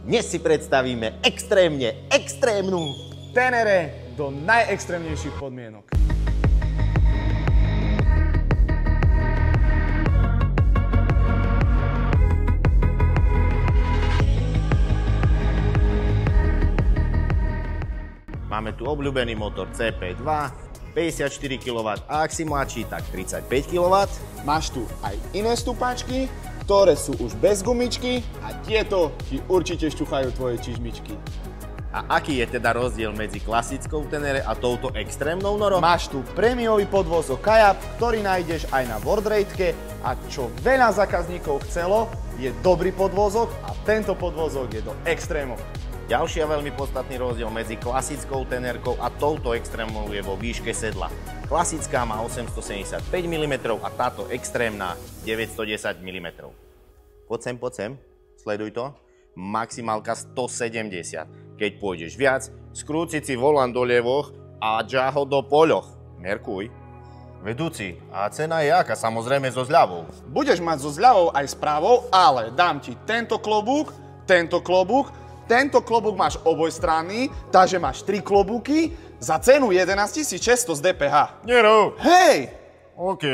Dnes si predstavíme extrémne extrémnu Tenere do najextrémnejších podmienok. Máme tu obľúbený motor CP2, 54 kW a ak si mladší, tak 35 kW. Máš tu aj iné stúpačky, ktoré sú už bez gumičky a tieto ti určite šťuchajú tvoje čižmičky. A aký je teda rozdiel medzi klasickou Tenere a touto extrémnou norou? Máš tu prémiový podvozok Kajab, ktorý nájdeš aj na Wordrate a čo veľa zákazníkov chcelo, je dobrý podvozok a tento podvozok je do extrémov. Ďalší a veľmi podstatný rozdiel medzi klasickou Tenerkou a touto extrémnou je vo výške sedla. Klasická má 875 mm a táto extrémna 910 mm. Poď sem, sleduj to. Maximálka 170. Keď pôjdeš viac, skrúciť si volant do lievoch a džaho do poľoch. Merkuj. Vedúci, a cena je aká? Samozrejme so zľavou. Budeš mať so zľavou aj správou, ale dám ti tento klobúk, tento klobúk máš obojstranný, takže máš 3 klobúky za cenu 11 600 z DPH. Nero. Hej! OK.